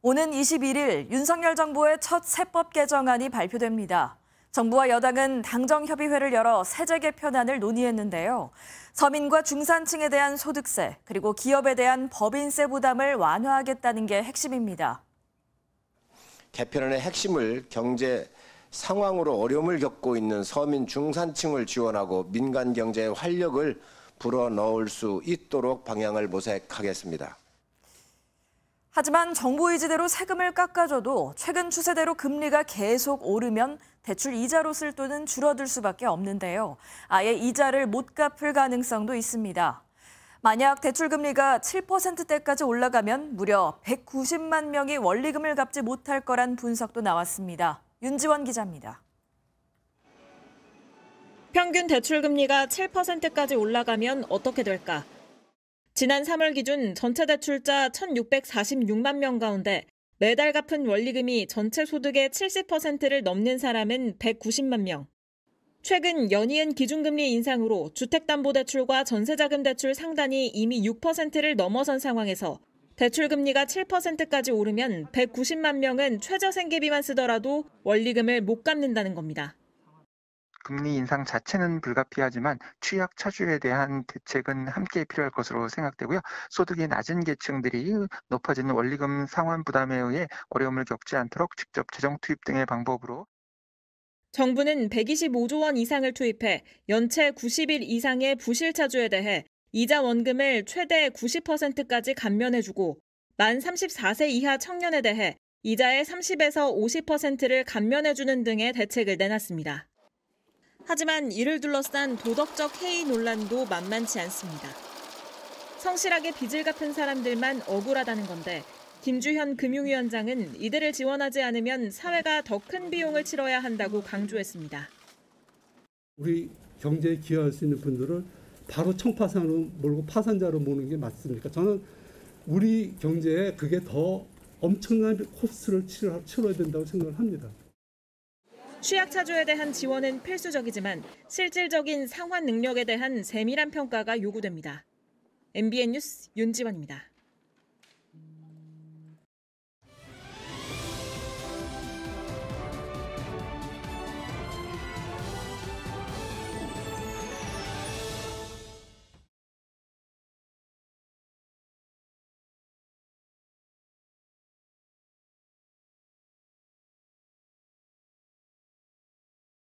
오는 21일 윤석열 정부의 첫 세법 개정안이 발표됩니다. 정부와 여당은 당정협의회를 열어 세제 개편안을 논의했는데요. 서민과 중산층에 대한 소득세, 그리고 기업에 대한 법인세 부담을 완화하겠다는 게 핵심입니다. 개편안의 핵심을 경제 상황으로 어려움을 겪고 있는 서민 중산층을 지원하고 민간 경제의 활력을 불어넣을 수 있도록 방향을 모색하겠습니다. 하지만 정부 의지대로 세금을 깎아줘도 최근 추세대로 금리가 계속 오르면 대출 이자로 쓸 돈은 줄어들 수밖에 없는데요. 아예 이자를 못 갚을 가능성도 있습니다. 만약 대출 금리가 7%대까지 올라가면 무려 190만 명이 원리금을 갚지 못할 거란 분석도 나왔습니다. 윤지원 기자입니다. 평균 대출 금리가 7%까지 올라가면 어떻게 될까? 지난 3월 기준 전체 대출자 1,646만 명 가운데 매달 갚은 원리금이 전체 소득의 70%를 넘는 사람은 190만 명. 최근 연이은 기준금리 인상으로 주택담보대출과 전세자금대출 상단이 이미 6%를 넘어선 상황에서 대출금리가 7%까지 오르면 190만 명은 최저생계비만 쓰더라도 원리금을 못 갚는다는 겁니다. 금리 인상 자체는 불가피하지만 취약 차주에 대한 대책은 함께 필요할 것으로 생각되고요. 소득이 낮은 계층들이 높아지는 원리금 상환 부담에 의해 어려움을 겪지 않도록 직접 재정 투입 등의 방법으로 정부는 125조 원 이상을 투입해 연체 90일 이상의 부실 차주에 대해 이자 원금을 최대 90%까지 감면해주고 만 34세 이하 청년에 대해 이자의 30에서 50%를 감면해주는 등의 대책을 내놨습니다. 하지만 이를 둘러싼 도덕적 해이 논란도 만만치 않습니다. 성실하게 빚을 갚은 사람들만 억울하다는 건데 김주현 금융위원장은 이들을 지원하지 않으면 사회가 더 큰 비용을 치러야 한다고 강조했습니다. 우리 경제에 기여할 수 있는 분들을 바로 청파산으로 몰고 파산자로 모는 게 맞습니까? 저는 우리 경제에 그게 더 엄청난 코스트를 치러야 된다고 생각을 합니다. 취약차주에 대한 지원은 필수적이지만 실질적인 상환 능력에 대한 세밀한 평가가 요구됩니다. MBN 뉴스 윤지원입니다.